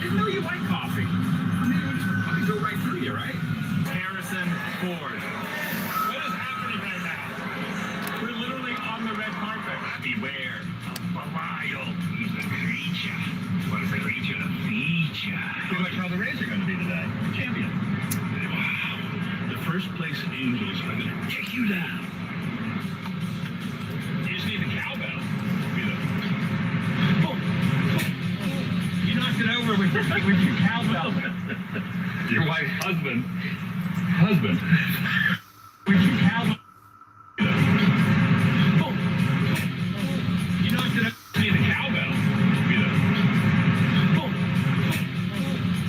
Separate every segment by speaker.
Speaker 1: didn't know you like coffee. I mean, I could go right through you, right?
Speaker 2: Harrison Ford. What is happening right now? We're literally on the red carpet.
Speaker 1: Beware of Belial. He's a creature. What is a creature to feed you?
Speaker 2: Feel like how the Rays are going to be today. Champion.
Speaker 1: Wow. The first place angels are going to kick you down.
Speaker 2: You just need the cowbell.
Speaker 1: Oh.
Speaker 2: You knocked it over with your cowbell.
Speaker 1: Your wife's husband. Husband.
Speaker 2: With your cowbell. Oh. You knocked it over with the cowbell. Oh.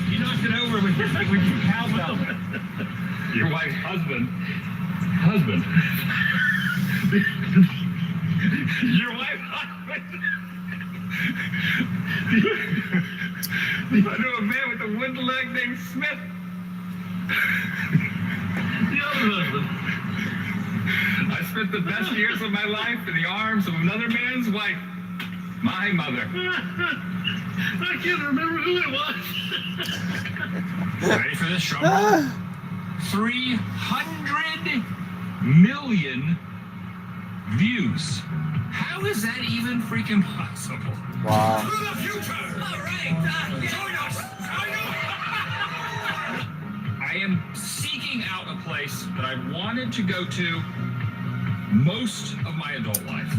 Speaker 2: You knocked it over with your cowbell.
Speaker 1: Your wife's husband. Husband. Your wife's husband. I know a man with a wooden leg named Smith. The other husband. I spent the best years of my life in the arms of another man's wife. My mother.
Speaker 2: I can't remember who it was. Ready for this, drum? 300 million views. How is that even freaking possible?
Speaker 3: Wow.
Speaker 1: To the future! All right, join us!
Speaker 2: I am seeking out a place that I wanted to go to most of my adult life.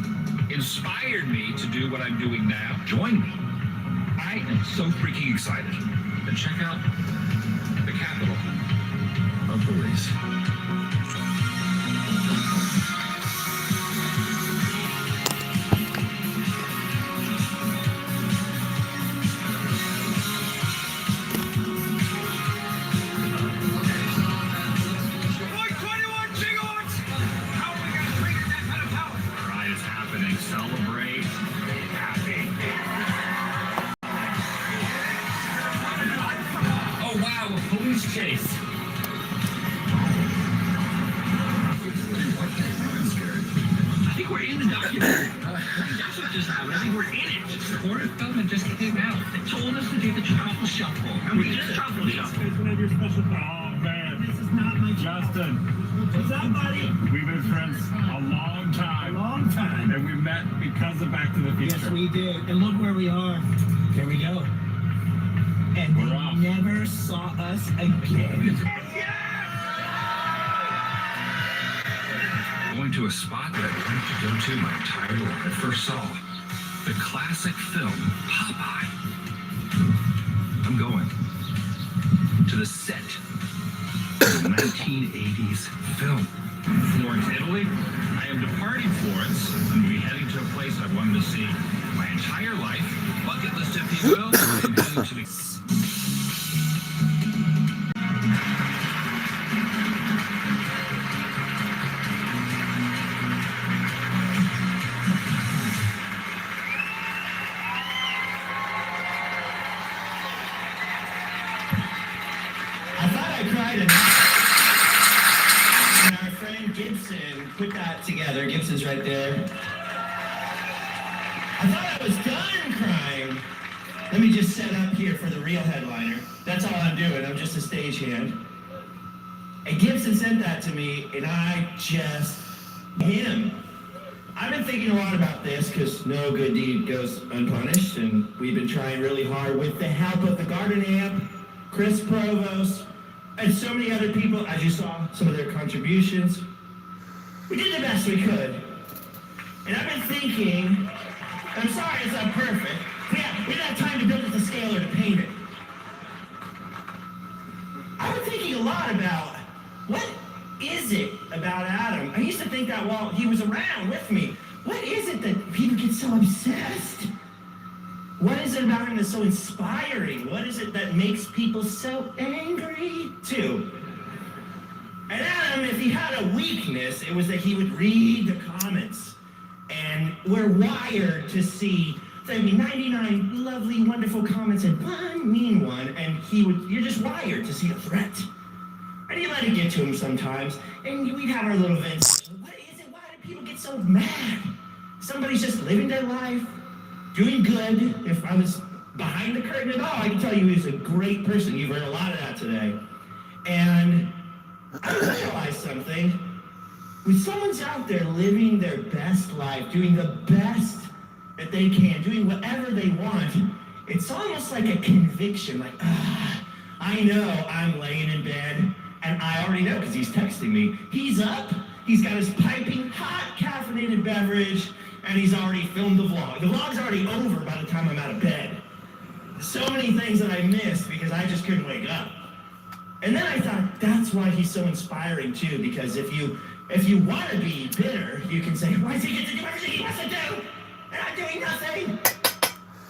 Speaker 2: Inspired me to do what I'm doing now. Join me. I am so freaking excited. And check out the capital of Belize. Celebrate. Happy. Oh wow, a police chase. I think we're in the documentary. That's what just happened. I think we're in it. The horror film had just came out. They told us to do the truffle shuffle. And we did the truffle shuffle.
Speaker 4: Oh man.
Speaker 5: This is not my
Speaker 4: Justin.
Speaker 5: What's up, buddy?
Speaker 4: We've been friends a long time.
Speaker 5: Long time.
Speaker 4: And we met because of Back to the Future.
Speaker 5: Yes, we did. And look where we are. Here we go. And
Speaker 4: We're
Speaker 5: they
Speaker 4: off.
Speaker 5: never saw us again.
Speaker 2: Going to a spot that I wanted to go to my entire life. I first saw the classic film Popeye. I'm going to the set of the 1980s film. Florence, Italy. I am departing Florence. I'm going to be heading to a place I've wanted to see my entire life. Bucket list, if you will. I'm heading to the...
Speaker 5: I thought I cried enough. And our friend Gibson put that together. Gibson's right there. I thought I was done crying. Let me just set up here for the real headliner. That's all I'm doing. I'm just a stagehand. And Gibson sent that to me, and I just hit him. I've been thinking a lot about this because no good deed goes unpunished, and we've been trying really hard with the help of the Garden Amp, Chris Provost, and so many other people. As you saw, some of their contributions. We did the best we could. And I've been thinking, I'm sorry it's not perfect. We didn't have time to build it to scale or to paint it. I've been thinking a lot about what is it about Adam? I used to think that while he was around with me. What is it that people get so obsessed? What is it about him that's so inspiring? What is it that makes people so angry too? And Adam, if he had a weakness, it was that he would read the comments. And we're wired to see, there'd be 99 lovely, wonderful comments and one mean one, and you're just wired to see a threat. And you let it get to him sometimes, and we'd have our little events. What is it? Why do people get so mad? Somebody's just living their life, doing good. If I was behind the curtain at all. I can tell you he was a great person. You've heard a lot of that today. And I realized something. When someone's out there living their best life, doing the best that they can, doing whatever they want, it's almost like a conviction, like, I know I'm laying in bed, and I already know because he's texting me. He's up, he's got his piping hot caffeinated beverage, and he's already filmed the vlog. The vlog's already over by the time I'm out of bed. So many things that I missed because I just couldn't wake up. And then I thought, that's why he's so inspiring too, because if you want to be bitter, you can say, why does he get to do everything he wants to do? And I'm doing nothing.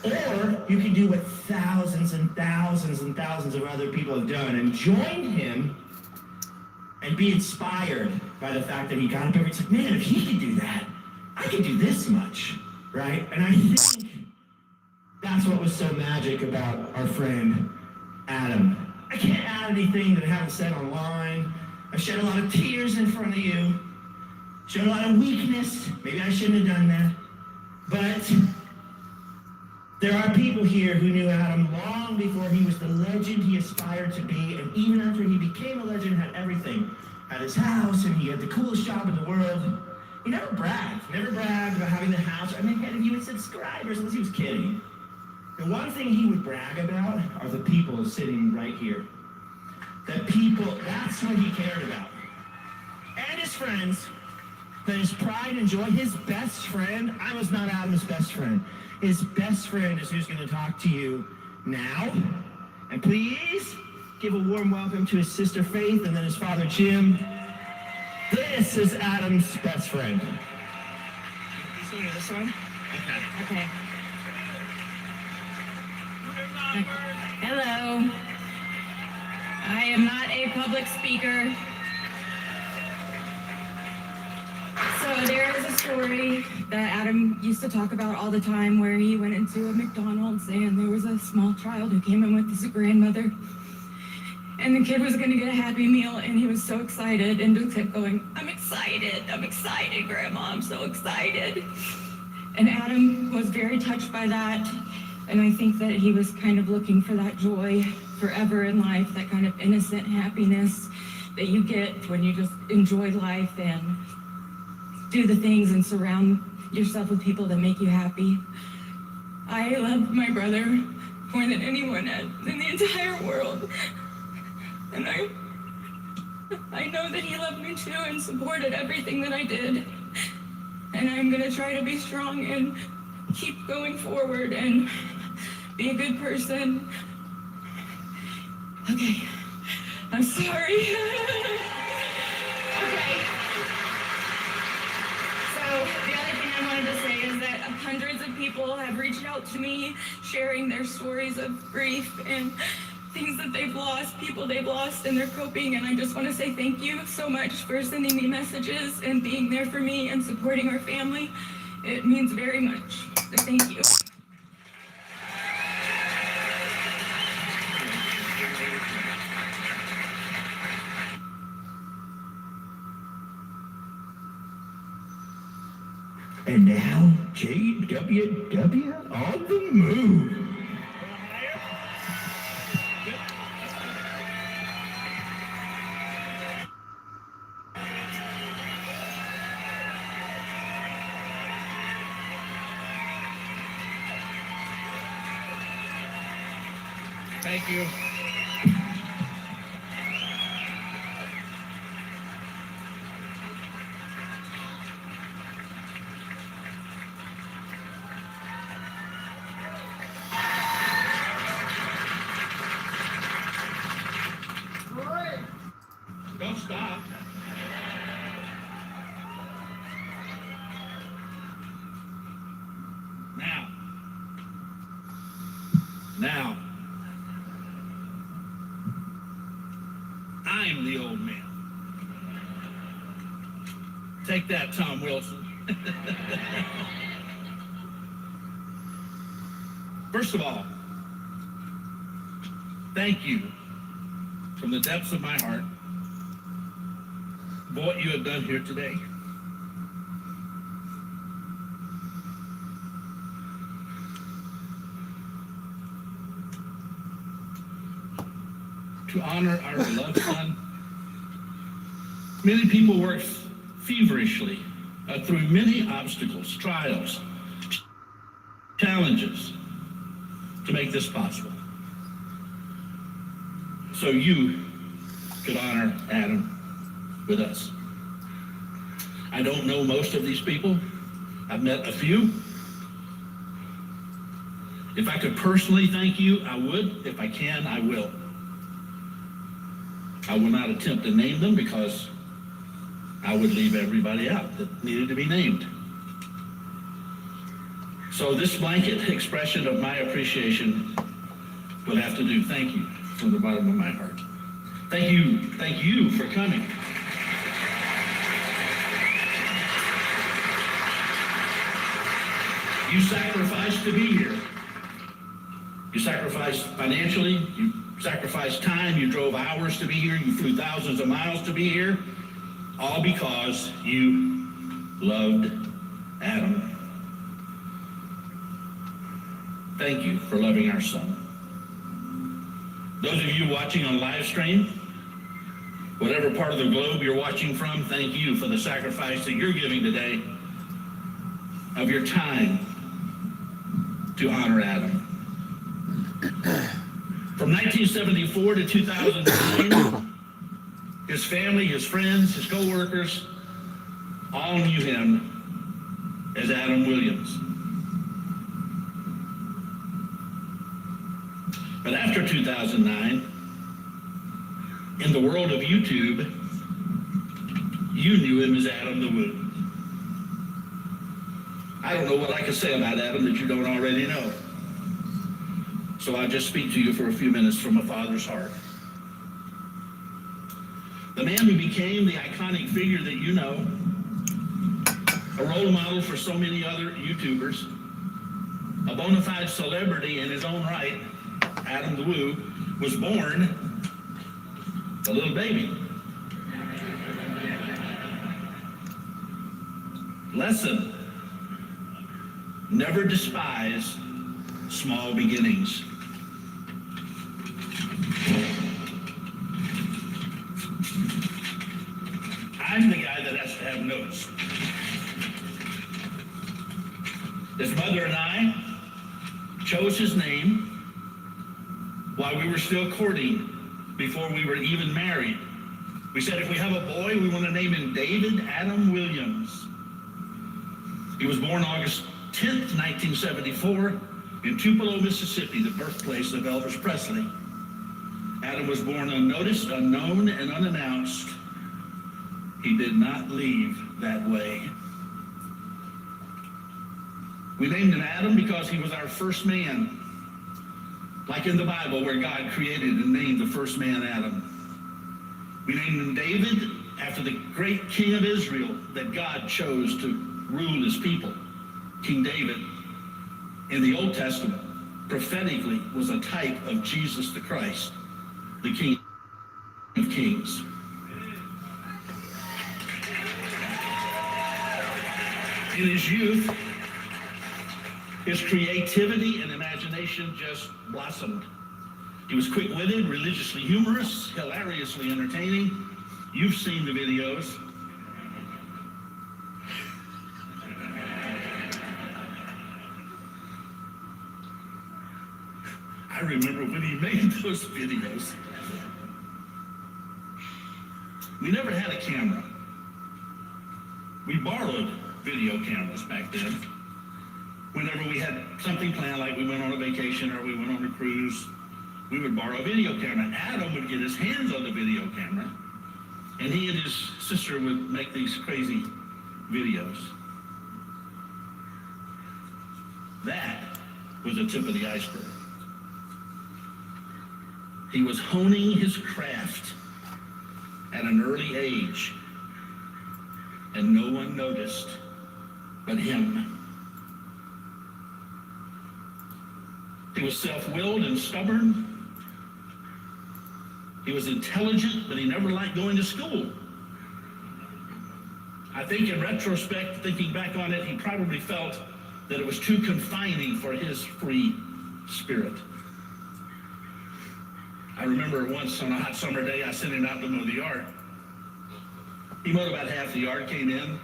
Speaker 5: Or you can do what thousands and thousands and thousands of other people have done and join him and be inspired by the fact that he got up every day. It's like, man, if he can do that, I can do this much, right? And I think that's what was so magic about our friend Adam. I can't add anything that I haven't said online. I shed a lot of tears in front of you. Showed a lot of weakness. Maybe I shouldn't have done that. But there are people here who knew Adam long before he was the legend he aspired to be, and even after he became a legend, had everything. Had his house, and he had the coolest job in the world. He never bragged about having the house. I mean, he had a few subscribers, unless he was kidding. The one thing he would brag about are the people sitting right here. The people, that's what he cared about. And his friends, that his pride and joy, his best friend, I was not Adam's best friend. His best friend is who's going to talk to you now. And please give a warm welcome to his sister Faith and then his father Jim. This is Adam's best friend. He's going to this one?
Speaker 3: Okay. Hello. I am not a public speaker. So there is a story that Adam used to talk about all the time where he went into a McDonald's and there was a small child who came in with his grandmother. And the kid was going to get a Happy Meal and he was so excited and just kept going, I'm excited, Grandma, I'm so excited. And Adam was very touched by that. And I think that he was kind of looking for that joy forever in life, that kind of innocent happiness that you get when you just enjoy life and do the things and surround yourself with people that make you happy. I love my brother more than anyone in the entire world. And I know that he loved me too and supported everything that I did. And I'm gonna try to be strong and keep going forward and be a good person. Okay, I'm sorry. Okay. So the other thing I wanted to say is that hundreds of people have reached out to me sharing their stories of grief and things that they've lost, people they've lost, and they're coping. And I just want to say thank you so much for sending me messages and being there for me and supporting our family. It means very much. So thank you.
Speaker 5: And now, JWW on the move.
Speaker 6: Thank you. Don't stop. Now, I'm the old man. Take that, Tom Wilson. First of all, thank you from the depths of my heart for what you have done here today. to honor our beloved son. Many people work feverishly through many obstacles, trials, challenges to make this possible. So you could honor Adam with us. I don't know most of these people. I've met a few. If I could personally thank you, I would. If I can, I will. I will not attempt to name them because I would leave everybody out that needed to be named. So this blanket expression of my appreciation will have to do. Thank you from the bottom of my heart. Thank you for coming. You sacrificed to be here. You sacrificed financially, you sacrificed time, you drove hours to be here, you flew thousands of miles to be here, all because you loved Adam. Thank you for loving our son. Those of you watching on live stream, whatever part of the globe you're watching from, thank you for the sacrifice that you're giving today of your time to honor Adam. From 1974 to 2009, his family, his friends, his co-workers, all knew him as Adam Williams. But after 2009, in the world of YouTube, you knew him as Adam the Woo. I don't know what I can say about Adam that you don't already know. So I'll just speak to you for a few minutes from a father's heart. The man who became the iconic figure that you know, a role model for so many other YouTubers, a bona fide celebrity in his own right, Adam the Woo, was born a little baby. Lesson: never despise small beginnings. I'm the guy that has to have notes. His mother and I chose his name while we were still courting, before we were even married. We said if we have a boy, we want to name him David Adam Williams. He was born August 10th, 1974, in Tupelo, Mississippi, the birthplace of Elvis Presley. Adam was born unnoticed, unknown, and unannounced. He did not leave that way. We named him Adam because he was our first man, like in the Bible where God created and named the first man Adam. We named him David after the great king of Israel that God chose to rule his people, King David. In the Old Testament, prophetically, was a type of Jesus the Christ, the King of Kings. In his youth, his creativity and imagination just blossomed. He was quick-witted, religiously humorous, hilariously entertaining. You've seen the videos. I remember when he made those videos. We never had a camera. We borrowed video cameras back then. Whenever we had something planned, like we went on a vacation or we went on a cruise, we would borrow a video camera. Adam would get his hands on the video camera, and he and his sister would make these crazy videos. That was the tip of the iceberg. He was honing his craft at an early age, and no one noticed but him. He was self-willed and stubborn. He was intelligent, but he never liked going to school. I think in retrospect, thinking back on it, he probably felt that it was too confining for his free spirit. I I remember once on a hot summer day, I sent him out to mow the yard. He mowed about half the yard, came in.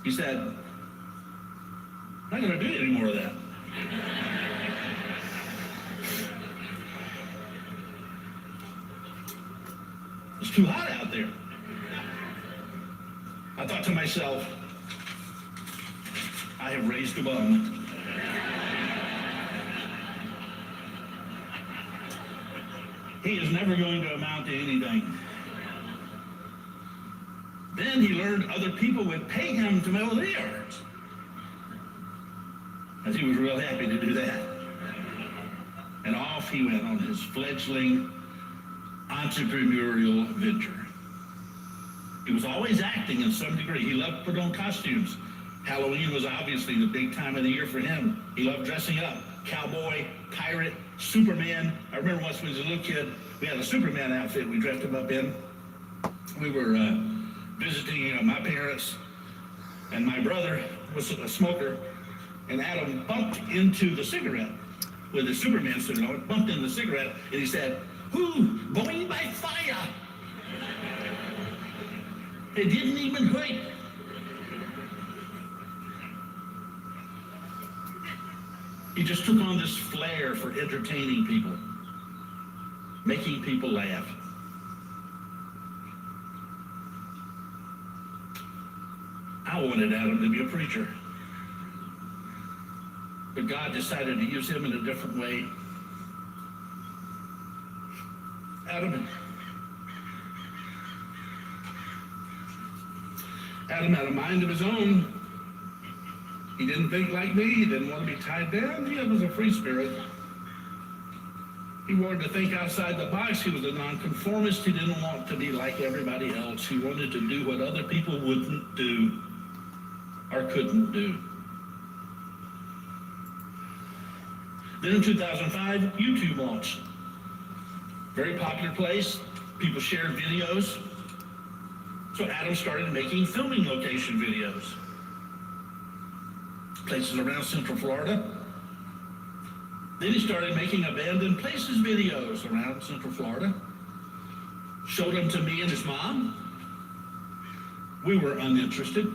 Speaker 6: He said, "I'm not going to do any more of that." It's too hot out there. I thought to myself, I have raised a bum. He is never going to amount to anything. Then he learned other people would pay him to mow their yards. And he was real happy to do that. And off he went on his fledgling entrepreneurial venture. He was always acting in some degree. He loved to put on costumes. Halloween was obviously the big time of the year for him. He loved dressing up. Cowboy, pirate, Superman. I remember once when I was a little kid, we had a Superman outfit we dressed him up in. We were visiting my parents, and my brother was a smoker, and Adam bumped into the cigarette with his Superman suit on, bumped into the cigarette, and he said, "Who going by fire?" It didn't even hurt. He just took on this flair for entertaining people, making people laugh. I wanted Adam to be a preacher, but God decided to use him in a different way. Adam had a mind of his own. He didn't think like me. He didn't want to be tied down. He was a free spirit. He wanted to think outside the box. He was a nonconformist. He didn't want to be like everybody else. He wanted to do what other people wouldn't do or couldn't do. Then in 2005, YouTube launched. Very popular place. People shared videos. So Adam started making filming location videos. Places around Central Florida. Then he started making abandoned places videos around Central Florida. Showed them to me and his mom. We were uninterested.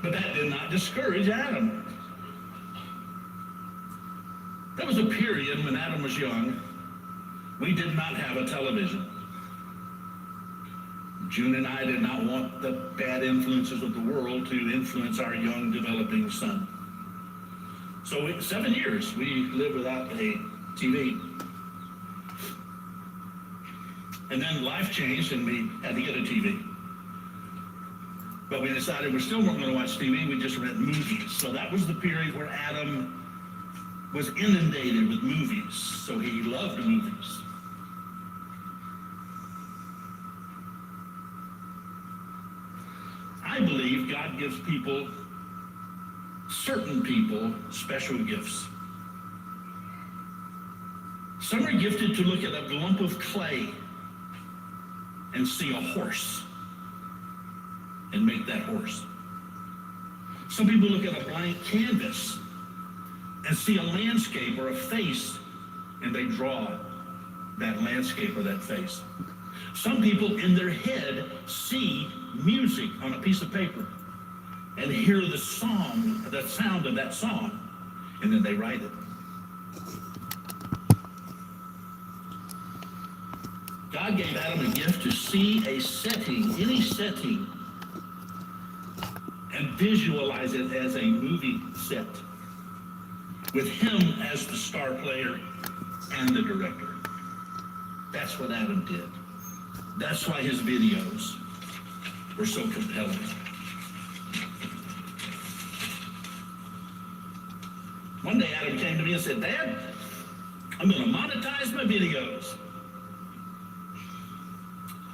Speaker 6: But that did not discourage Adam. There was a period when Adam was young, we did not have a television. June and I did not want the bad influences of the world to influence our young developing son. So 7 years we lived without a TV. And then life changed and we had to get a TV. But we decided we still weren't going to watch TV, we just rent movies. So that was the period where Adam was inundated with movies. So he loved movies. I believe God gives people, certain people, special gifts. Some are gifted to look at a lump of clay and see a horse and make that horse. Some people look at a blank canvas and see a landscape or a face and they draw that landscape or that face. Some people in their head see music on a piece of paper and hear the song, the sound of that song, and then they write it. God gave Adam a gift to see a setting, any setting, and visualize it as a movie set with him as the star player and the director. That's what Adam did. That's why his videos were so compelling. One day Adam came to me and said, "Dad, I'm going to monetize my videos."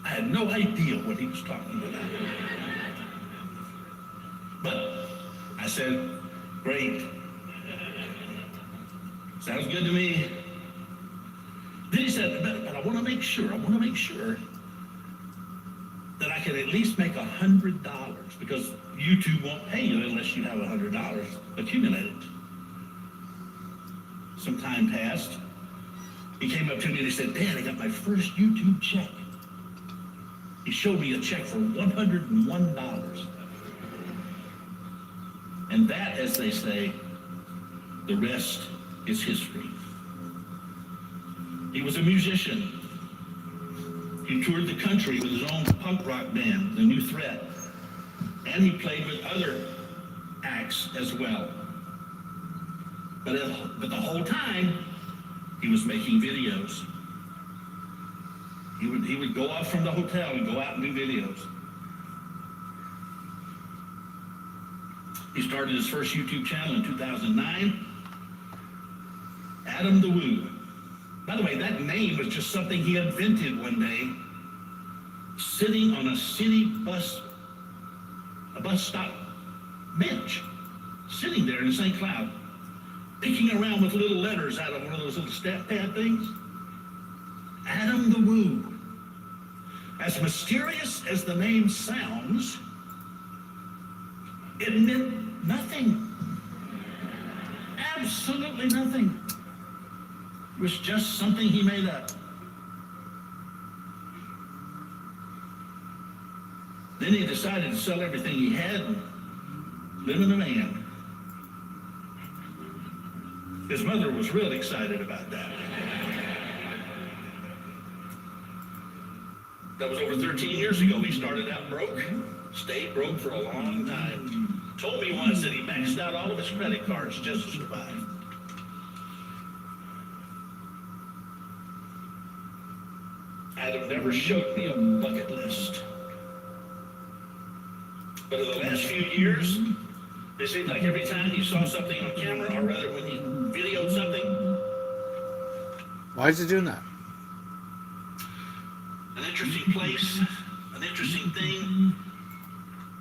Speaker 6: I had no idea what he was talking about. But I said, "Great. Sounds good to me." Then he said, but I want to make sure that I can at least make $100 because YouTube won't pay you unless you have $100 accumulated. some time passed, he came up to me and he said, "Dad, I got my first YouTube check." He showed me a check for $101. And that, as they say, the rest is history. He was a musician. He toured the country with his own punk rock band, The New Threat. And he played with other acts as well. But the whole time, he was making videos. He would go off from the hotel and go out and do videos. He started his first YouTube channel in 2009. Adam the Woo. By the way, that name was just something he invented one day, sitting on a city bus stop bench, sitting there in St. Cloud, picking around with little letters out of one of those little stat pad things. Adam the Woo. As mysterious as the name sounds, it meant nothing. Absolutely nothing. It was just something he made up. Then he decided to sell everything he had and live in a van. His mother was real excited about that. That was over 13 years ago. He started out broke, stayed broke for a long time. Told me once that he maxed out all of his credit cards just to survive. Adam never showed me a bucket list. But in the last few years, it seemed like every time he saw something on camera, or rather when he videoed something.
Speaker 7: Why is he doing that?
Speaker 6: An interesting place, an interesting thing,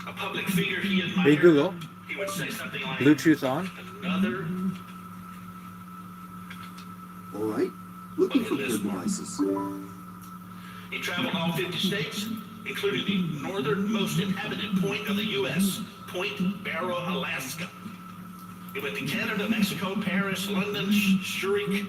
Speaker 6: a public figure he admired.
Speaker 7: Hey Google,
Speaker 6: He would say something like,
Speaker 7: Bluetooth on.
Speaker 6: another.
Speaker 8: All right, looking for good devices.
Speaker 6: He traveled all 50 states, including the northernmost inhabited point of the U.S., Point Barrow, Alaska. He went to Canada, Mexico, Paris, London, Zurich,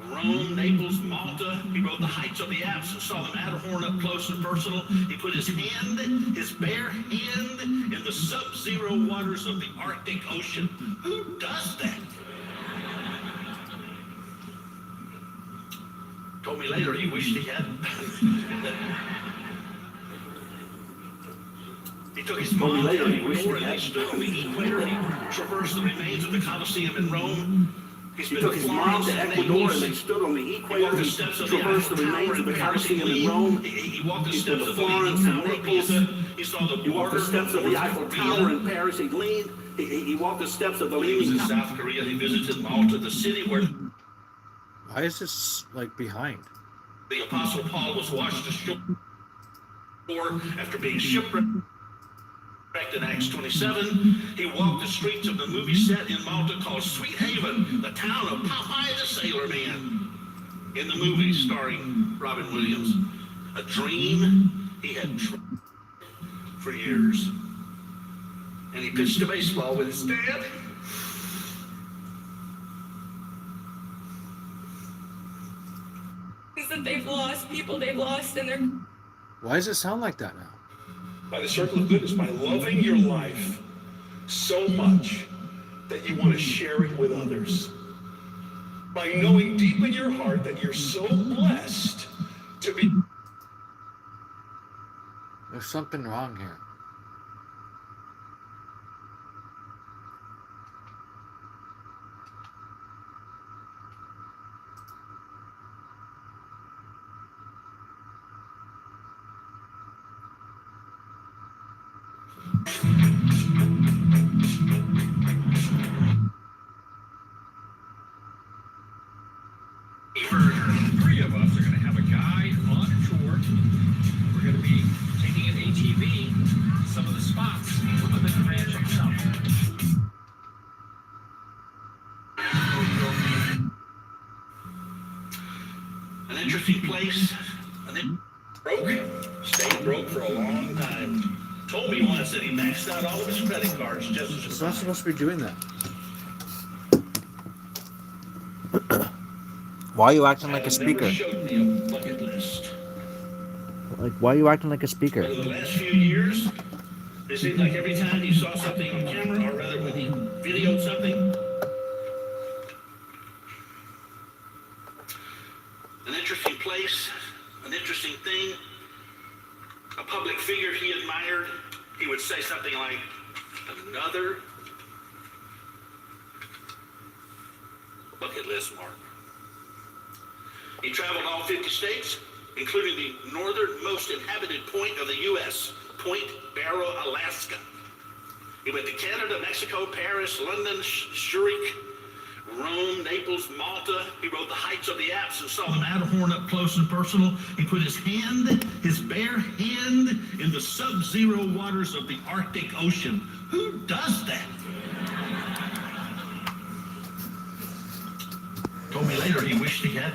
Speaker 6: Rome, Naples, Malta. He rode the heights of the Alps and saw the Matterhorn up close and personal. He put his bare hand, in the sub-zero waters of the Arctic Ocean. Who does that? Told me later he wished he had. He took his mom and they stood on the equator. He traversed the remains of the Colosseum in Rome. He took his mom to Ecuador and they stood on the equator. He traversed the remains of the Colosseum in Rome. He walked the steps of Florence and Naples. He saw the border. He walked the steps of the Eiffel Tower in Paris. He walked the steps of the Leaning Tower. In South Korea, he visited Malta, the city where
Speaker 7: Why is this like behind?
Speaker 6: the Apostle Paul was washed ashore after being shipwrecked. In Acts 27, he walked the streets of the movie set in Malta called Sweet Haven, the town of Popeye the Sailor Man, in the movie starring Robin Williams. A dream he had for years. And he pitched a baseball with his dad.
Speaker 3: That they've lost people they've lost in their.
Speaker 7: Why does it sound like that now?
Speaker 9: By the circle of goodness, by loving your life so much that you want to share it with others. By knowing deep in your heart that you're so blessed to be.
Speaker 7: There's something wrong here.
Speaker 1: Three of us are going to have a guide on tour. We're going to be taking an ATV, some of the spots from the Mr. Ranch himself.
Speaker 6: An interesting place. Stayed broke for a long time. Told me once that he maxed out all of his credit cards just to
Speaker 7: It's not supposed to be doing that. Why are you acting like a
Speaker 6: Adam never
Speaker 7: speaker?
Speaker 6: showed me a bucket list.
Speaker 7: Like, why are you acting like a speaker?
Speaker 6: But in the last few years, it seemed like every time he saw something on camera, or rather when he videoed something, an interesting place, an interesting thing, a public figure he admired, he would say something like, another bucket list, Mark. He traveled all 50 states, including the northernmost inhabited point of the U.S., Point Barrow, Alaska. He went to Canada, Mexico, Paris, London, Zurich, Rome, Naples, Malta. He rode the heights of the Alps and saw the Matterhorn up close and personal. He put his hand, his bare hand, in the sub-zero waters of the Arctic Ocean. Who does that? Told me later he wished he had.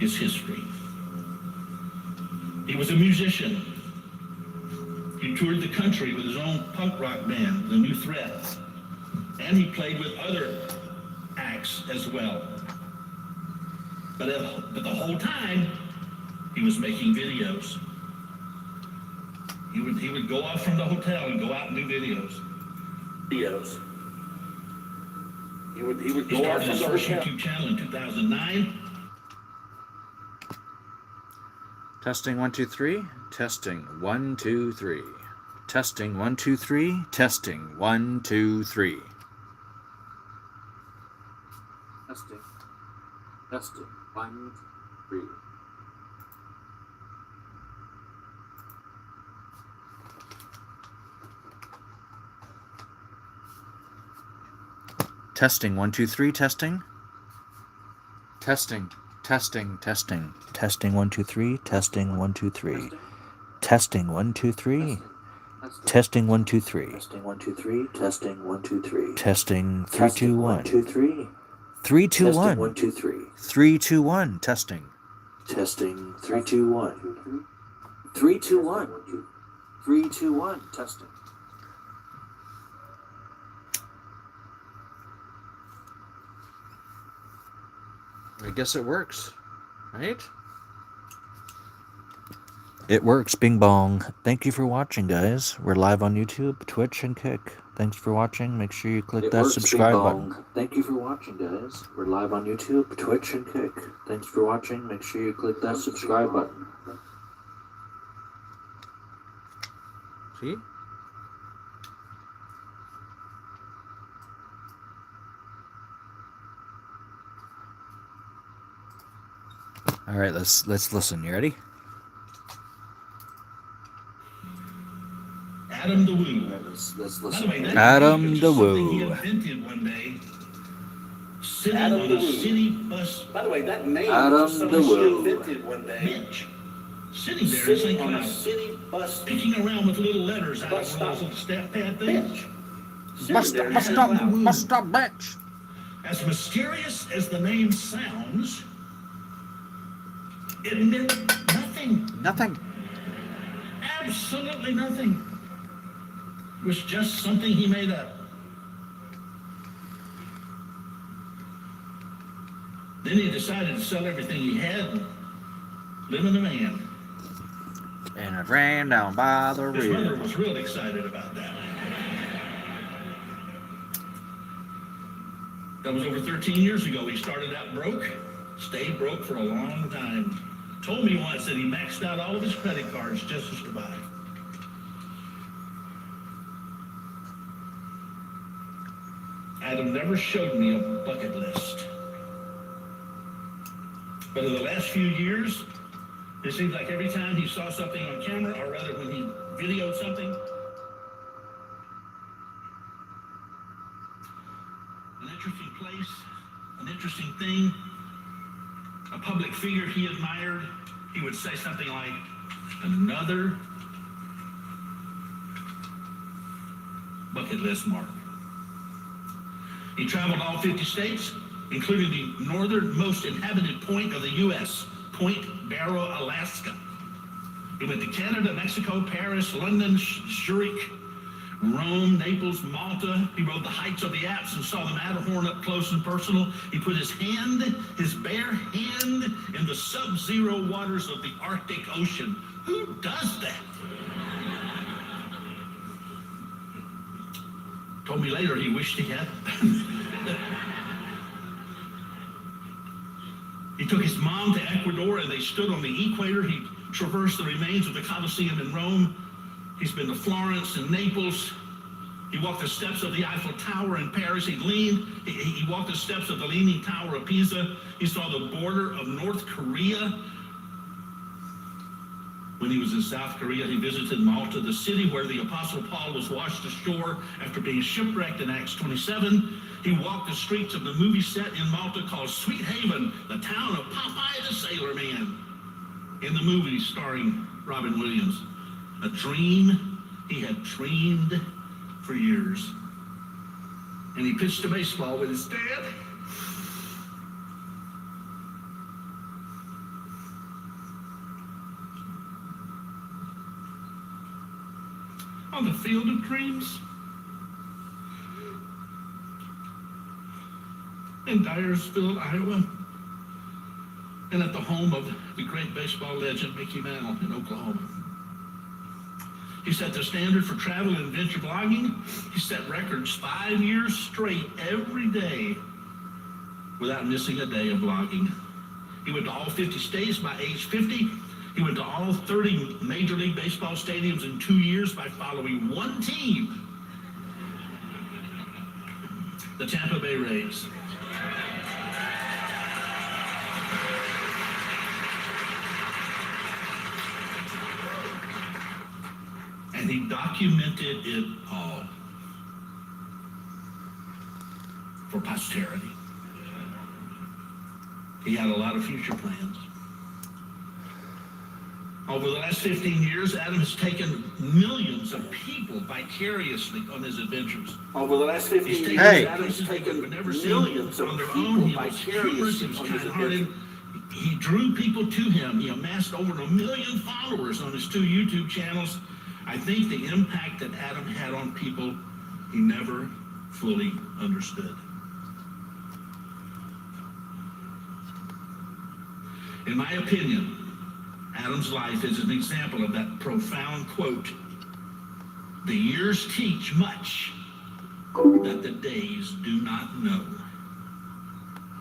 Speaker 6: His history. He was a musician. He toured the country with his own punk rock band, The New Threat. And he played with other acts as well. But the whole time, he was making videos. He would go off from the hotel and go out and do videos. He started his first YouTube channel in 2009.
Speaker 7: Testing 1 2 3. Testing 1 2 3. Testing 1 2 3. Testing 1 2 3. Testing. Testing 1 2 3. Testing 1 2 3. Testing. Testing. Testing. Testing. Testing 1 2 3. Testing 1 2 3. Testing 1 2 3. Testing 1 2 3. Testing 1 2 3. Testing 1 2 3. Testing 3 2 1 2 3. 3 2 1 1 2 3. 3 2 1. Testing. Testing 3 2 1. 3 2 1. 3 2 1. Testing. I guess it works, right? It works, bing bong. Thank you for watching, guys. We're live on YouTube, Twitch, and Kick. Thanks for watching. Make sure you click that subscribe button. Thank you for watching, guys. We're live on YouTube, Twitch, and Kick. Thanks for watching. Make sure you click that subscribe button. See? All right, let's listen. You ready?
Speaker 6: Adam the Woo.
Speaker 7: Let's
Speaker 6: By the
Speaker 7: listen.
Speaker 6: way, that
Speaker 7: Adam
Speaker 6: name is
Speaker 7: the
Speaker 6: something he
Speaker 7: Woo.
Speaker 6: invented one day, sitting on a city bus
Speaker 8: By the way, that name
Speaker 7: Adam
Speaker 8: was
Speaker 7: the
Speaker 8: something she
Speaker 7: Woo.
Speaker 8: invented one day.
Speaker 6: bench. Sitting there in St.
Speaker 8: Sitting on a
Speaker 6: Cloud,
Speaker 8: city bus
Speaker 6: picking around with little letters out
Speaker 8: Bus
Speaker 6: of one of those
Speaker 8: stop.
Speaker 6: little step pad things.
Speaker 8: bench. Sitting there in
Speaker 7: Bust
Speaker 8: St.
Speaker 7: up,
Speaker 8: Cloud.
Speaker 7: bust up, bench.
Speaker 6: As mysterious as the name sounds, it meant nothing.
Speaker 7: Nothing.
Speaker 6: Absolutely nothing. It was just something he made up. Then he decided to sell everything he had and live in a van.
Speaker 7: And it ran down by the
Speaker 6: His mother
Speaker 7: river.
Speaker 6: was real excited about that. That was over 13 years ago. He started out broke, stayed broke for a long time. Told me once that he maxed out all of his credit cards just to survive. Adam never showed me a bucket list. But in the last few years, it seems like every time he saw something on camera, or rather when he videoed something, an interesting place, an interesting thing, a public figure he admired, he would say something like, another bucket list, Mark. He traveled all 50 states, including the northernmost inhabited point of the U.S., Point Barrow, Alaska. He went to Canada, Mexico, Paris, London, Zurich, Rome, Naples, Malta. He rode the heights of the Alps and saw the Matterhorn up close and personal. He put his bare hand, in the sub-zero waters of the Arctic Ocean. Who does that? Told me later he wished he had. He took his mom to Ecuador and they stood on the equator. He traversed the remains of the Colosseum in Rome. He's been to Florence and Naples. He walked the steps of the Eiffel Tower in Paris. He walked the steps of the Leaning Tower of Pisa. He saw the border of North Korea. When he was in South Korea, he visited Malta, the city where the Apostle Paul was washed ashore after being shipwrecked in Acts 27. He walked the streets of the movie set in Malta called Sweet Haven, the town of Popeye the Sailor Man, in the movie starring Robin Williams. A dream he had dreamed for years. And he pitched a baseball with his dad. On the field of dreams. In Dyersville, Iowa. And at the home of the great baseball legend Mickey Mantle in Oklahoma. He set the standard for travel and adventure blogging. He set records 5 years straight every day without missing a day of blogging. He went to all 50 states by age 50. He went to all 30 Major League Baseball stadiums in 2 years by following one team, the Tampa Bay Rays. And he documented it all for posterity. He had a lot of future plans. Over the last 15 years, Adam has taken millions of people vicariously on his adventures. Over the last 15 years, Adam has taken millions of people vicariously on his adventures. He drew people to him. He amassed over 1 million followers on his 2 YouTube channels. I think the impact that Adam had on people, he never fully understood. In my opinion, Adam's life is an example of that profound quote, "The years teach much that the days do not know."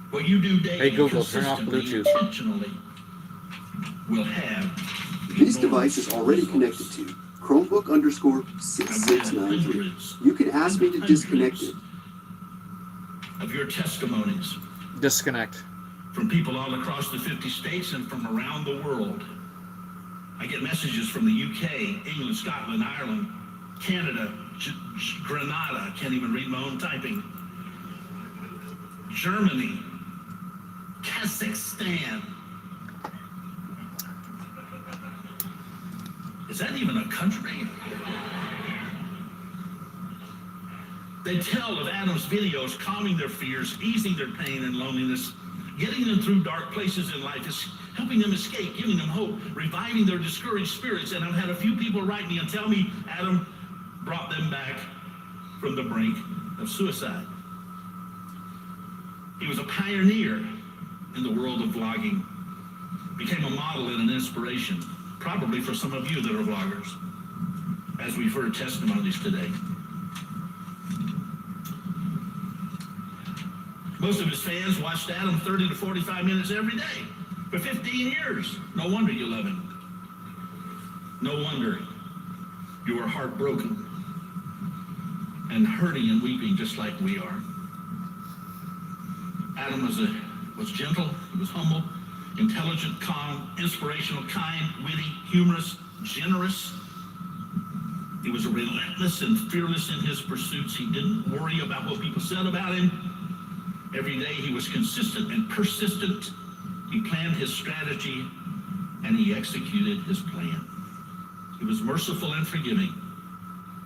Speaker 6: What you do daily,
Speaker 7: Hey Google, turn off Bluetooth.
Speaker 6: intentionally, will have
Speaker 10: This device is already connected to Chromebook_6693. You can ask me to disconnect it.
Speaker 6: of your testimonies
Speaker 7: Disconnect.
Speaker 6: from people all across the 50 states and from around the world. I get messages from the UK, England, Scotland, Ireland, Canada, Grenada, I can't even read my own typing, Germany, Kazakhstan. Is that even a country? They tell of Adam's videos calming their fears, easing their pain and loneliness, getting them through dark places in life, helping them escape, giving them hope, reviving their discouraged spirits. And I've had a few people write me and tell me Adam brought them back from the brink of suicide. He was a pioneer in the world of vlogging, became a model and an inspiration, probably for some of you that are vloggers, as we've heard testimonies today. Most of his fans watched Adam 30 to 45 minutes every day for 15 years. No wonder you love him. No wonder you are heartbroken and hurting and weeping just like we are. Adam was gentle, he was humble, intelligent, calm, inspirational, kind, witty, humorous, generous. He was relentless and fearless in his pursuits. He didn't worry about what people said about him. Every day he was consistent and persistent. He planned his strategy and he executed his plan. He was merciful and forgiving.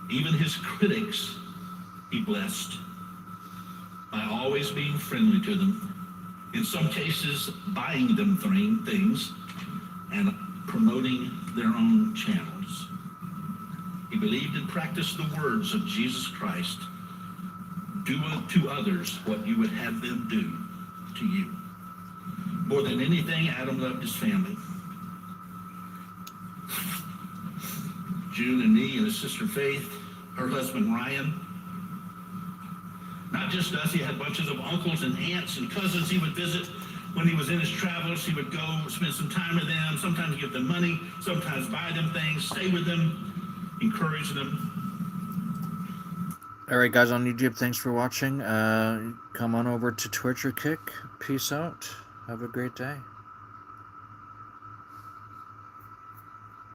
Speaker 6: Even his critics he blessed by always being friendly to them. In some cases, buying them things and promoting their own channels. He He believed and practiced the words of Jesus Christ. Do to others what you would have them do to you. More than anything, Adam loved his family. June and me and his sister Faith, her husband Ryan. Not just us, he had bunches of uncles and aunts and cousins he would visit when he was in his travels. He would go spend some time with them, sometimes give them money, sometimes buy them things, stay with them, encourage them.
Speaker 7: All right, guys on YouTube, thanks for watching. Come on over to Twitch or Kick. Peace out. Have a great day.